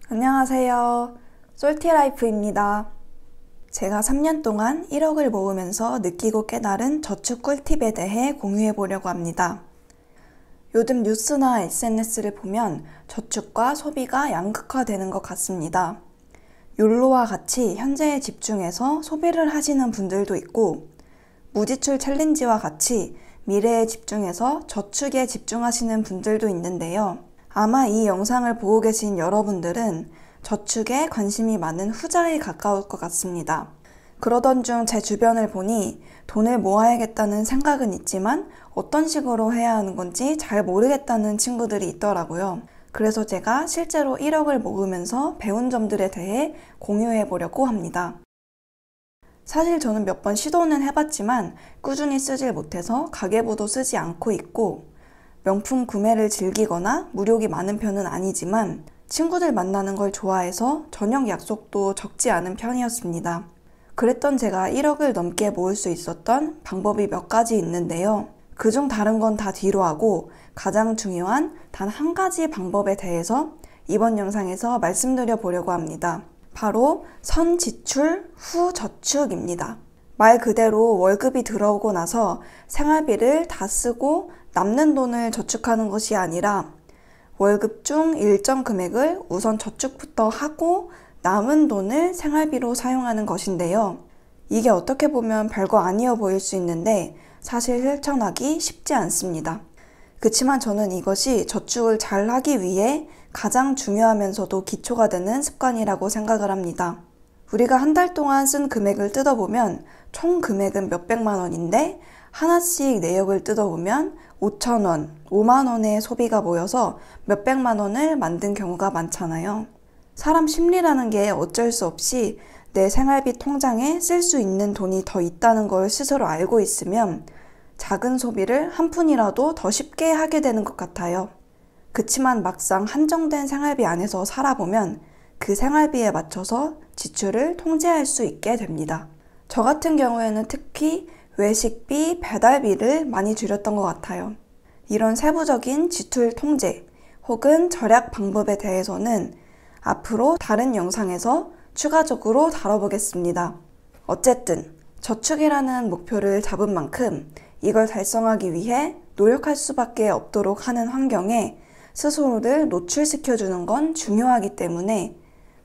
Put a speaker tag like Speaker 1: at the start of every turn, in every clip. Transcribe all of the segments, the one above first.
Speaker 1: 안녕하세요. 솔티라이프입니다. 제가 3년 동안 1억을 모으면서 느끼고 깨달은 저축 꿀팁에 대해 공유해 보려고 합니다. 요즘 뉴스나 SNS를 보면 저축과 소비가 양극화되는 것 같습니다. 욜로와 같이 현재에 집중해서 소비를 하시는 분들도 있고, 무지출 챌린지와 같이 미래에 집중해서 저축에 집중하시는 분들도 있는데요. 아마 이 영상을 보고 계신 여러분들은 저축에 관심이 많은 후자에 가까울 것 같습니다. 그러던 중 제 주변을 보니 돈을 모아야겠다는 생각은 있지만 어떤 식으로 해야 하는 건지 잘 모르겠다는 친구들이 있더라고요. 그래서 제가 실제로 1억을 모으면서 배운 점들에 대해 공유해 보려고 합니다. 사실 저는 몇 번 시도는 해봤지만 꾸준히 쓰질 못해서 가계부도 쓰지 않고 있고, 명품 구매를 즐기거나 무력이 많은 편은 아니지만 친구들 만나는 걸 좋아해서 저녁 약속도 적지 않은 편이었습니다. 그랬던 제가 1억을 넘게 모을 수 있었던 방법이 몇 가지 있는데요. 그중 다른 건 다 뒤로 하고 가장 중요한 단 한 가지 방법에 대해서 이번 영상에서 말씀드려 보려고 합니다. 바로 선지출 후 저축입니다. 말 그대로 월급이 들어오고 나서 생활비를 다 쓰고 남는 돈을 저축하는 것이 아니라 월급 중 일정 금액을 우선 저축부터 하고 남은 돈을 생활비로 사용하는 것인데요. 이게 어떻게 보면 별거 아니어 보일 수 있는데 사실 실천하기 쉽지 않습니다. 그치만 저는 이것이 저축을 잘 하기 위해 가장 중요하면서도 기초가 되는 습관이라고 생각을 합니다. 우리가 한 달 동안 쓴 금액을 뜯어보면 총 금액은 몇백만 원인데 하나씩 내역을 뜯어보면 5,000원, 5만 원의 소비가 모여서 몇백만 원을 만든 경우가 많잖아요. 사람 심리라는 게 어쩔 수 없이 내 생활비 통장에 쓸 수 있는 돈이 더 있다는 걸 스스로 알고 있으면 작은 소비를 한 푼이라도 더 쉽게 하게 되는 것 같아요. 그치만 막상 한정된 생활비 안에서 살아보면 그 생활비에 맞춰서 지출을 통제할 수 있게 됩니다. 저 같은 경우에는 특히 외식비, 배달비를 많이 줄였던 것 같아요. 이런 세부적인 지출 통제 혹은 절약 방법에 대해서는 앞으로 다른 영상에서 추가적으로 다뤄보겠습니다. 어쨌든 저축이라는 목표를 잡은 만큼 이걸 달성하기 위해 노력할 수밖에 없도록 하는 환경에 스스로를 노출시켜주는 건 중요하기 때문에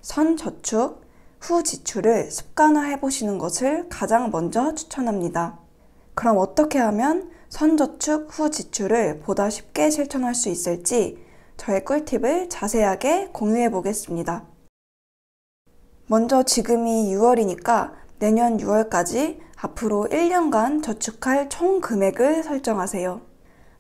Speaker 1: 선저축, 후 지출을 습관화해 보시는 것을 가장 먼저 추천합니다. 그럼 어떻게 하면 선저축, 후 지출을 보다 쉽게 실천할 수 있을지 저의 꿀팁을 자세하게 공유해 보겠습니다. 먼저 지금이 6월이니까 내년 6월까지 앞으로 1년간 저축할 총 금액을 설정하세요.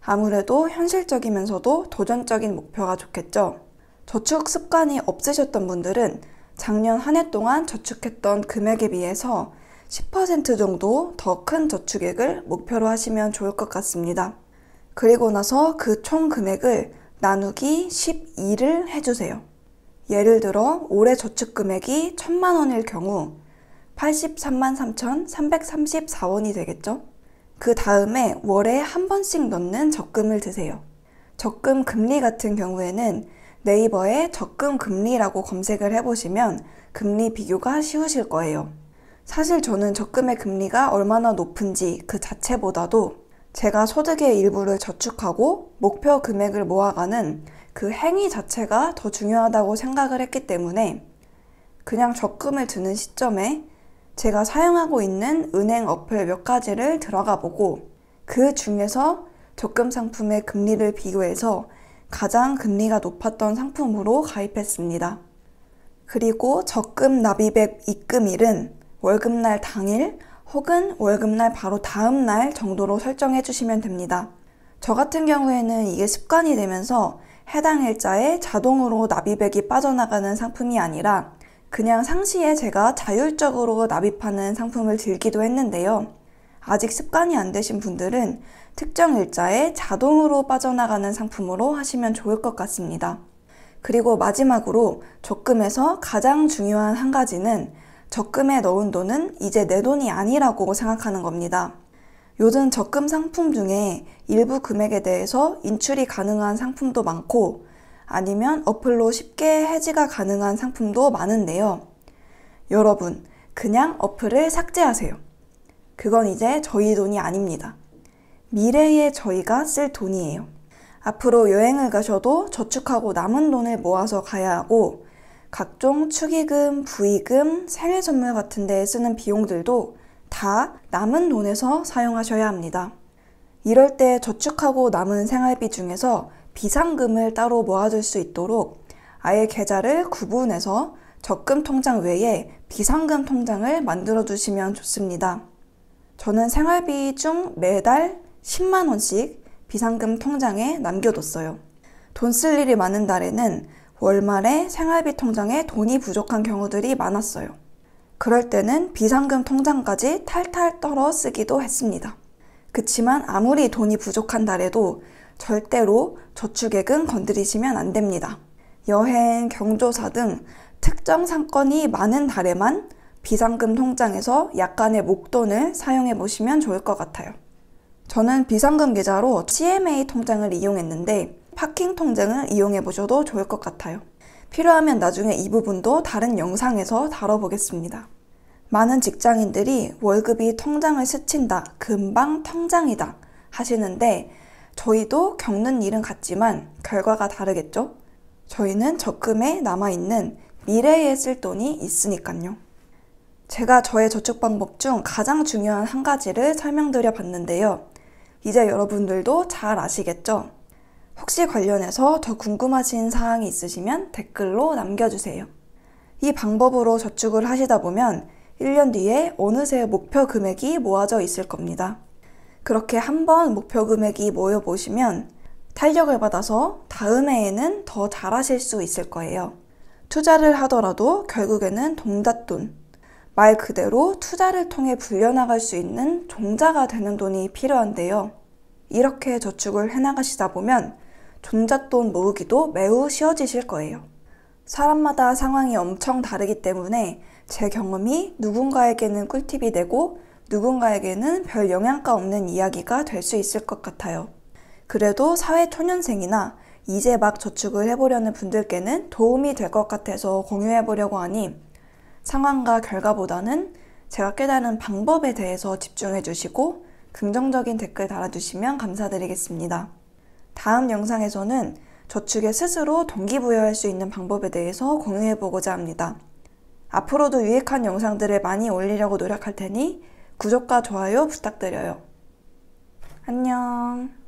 Speaker 1: 아무래도 현실적이면서도 도전적인 목표가 좋겠죠. 저축 습관이 없으셨던 분들은 작년 한 해 동안 저축했던 금액에 비해서 10% 정도 더 큰 저축액을 목표로 하시면 좋을 것 같습니다. 그리고 나서 그 총 금액을 나누기 12를 해주세요. 예를 들어 올해 저축 금액이 1,000만 원일 경우 83만 3,334원이 되겠죠? 그 다음에 월에 한 번씩 넣는 적금을 드세요. 적금 금리 같은 경우에는 네이버에 적금 금리라고 검색을 해보시면 금리 비교가 쉬우실 거예요. 사실 저는 적금의 금리가 얼마나 높은지 그 자체보다도 제가 소득의 일부를 저축하고 목표 금액을 모아가는 그 행위 자체가 더 중요하다고 생각을 했기 때문에 그냥 적금을 드는 시점에 제가 사용하고 있는 은행 어플 몇 가지를 들어가 보고 그 중에서 적금 상품의 금리를 비교해서 가장 금리가 높았던 상품으로 가입했습니다. 그리고 적금 납입액 입금일은 월급날 당일 혹은 월급날 바로 다음 날 정도로 설정해 주시면 됩니다. 저 같은 경우에는 이게 습관이 되면서 해당 일자에 자동으로 납입액이 빠져나가는 상품이 아니라 그냥 상시에 제가 자율적으로 납입하는 상품을 들기도 했는데요. 아직 습관이 안 되신 분들은 특정 일자에 자동으로 빠져나가는 상품으로 하시면 좋을 것 같습니다. 그리고 마지막으로 적금에서 가장 중요한 한 가지는 적금에 넣은 돈은 이제 내 돈이 아니라고 생각하는 겁니다. 요즘 적금 상품 중에 일부 금액에 대해서 인출이 가능한 상품도 많고 아니면 어플로 쉽게 해지가 가능한 상품도 많은데요. 여러분, 그냥 어플을 삭제하세요. 그건 이제 저희 돈이 아닙니다. 미래의 저희가 쓸 돈이에요. 앞으로 여행을 가셔도 저축하고 남은 돈을 모아서 가야 하고, 각종 축의금, 부의금, 생일 선물 같은 데에 쓰는 비용들도 다 남은 돈에서 사용하셔야 합니다. 이럴 때 저축하고 남은 생활비 중에서 비상금을 따로 모아둘 수 있도록 아예 계좌를 구분해서 적금 통장 외에 비상금 통장을 만들어 두시면 좋습니다. 저는 생활비 중 매달 10만 원씩 비상금 통장에 남겨뒀어요. 돈 쓸 일이 많은 달에는 월말에 생활비 통장에 돈이 부족한 경우들이 많았어요. 그럴 때는 비상금 통장까지 탈탈 떨어 쓰기도 했습니다. 그치만 아무리 돈이 부족한 달에도 절대로 저축액은 건드리시면 안 됩니다. 여행, 경조사 등 특정 상권이 많은 달에만 비상금 통장에서 약간의 목돈을 사용해 보시면 좋을 것 같아요. 저는 비상금 계좌로 CMA 통장을 이용했는데 파킹 통장을 이용해 보셔도 좋을 것 같아요. 필요하면 나중에 이 부분도 다른 영상에서 다뤄보겠습니다. 많은 직장인들이 월급이 통장을 스친다, 금방 통장이다 하시는데 저희도 겪는 일은 같지만 결과가 다르겠죠? 저희는 적금에 남아있는 미래에 쓸 돈이 있으니까요. 제가 저의 저축 방법 중 가장 중요한 한 가지를 설명드려 봤는데요. 이제 여러분들도 잘 아시겠죠? 혹시 관련해서 더 궁금하신 사항이 있으시면 댓글로 남겨주세요. 이 방법으로 저축을 하시다 보면 1년 뒤에 어느새 목표 금액이 모아져 있을 겁니다. 그렇게 한번 목표 금액이 모여보시면 탄력을 받아서 다음 해에는 더 잘하실 수 있을 거예요. 투자를 하더라도 결국에는 동잣돈, 말 그대로 투자를 통해 불려나갈 수 있는 종자가 되는 돈이 필요한데요. 이렇게 저축을 해나가시다 보면 종잣돈 모으기도 매우 쉬워지실 거예요. 사람마다 상황이 엄청 다르기 때문에 제 경험이 누군가에게는 꿀팁이 되고 누군가에게는 별 영향가 없는 이야기가 될 수 있을 것 같아요. 그래도 사회 초년생이나 이제 막 저축을 해보려는 분들께는 도움이 될 것 같아서 공유해보려고 하니 상황과 결과보다는 제가 깨달은 방법에 대해서 집중해주시고 긍정적인 댓글 달아주시면 감사드리겠습니다. 다음 영상에서는 저축에 스스로 동기부여할 수 있는 방법에 대해서 공유해보고자 합니다. 앞으로도 유익한 영상들을 많이 올리려고 노력할 테니 구독과 좋아요 부탁드려요. 안녕.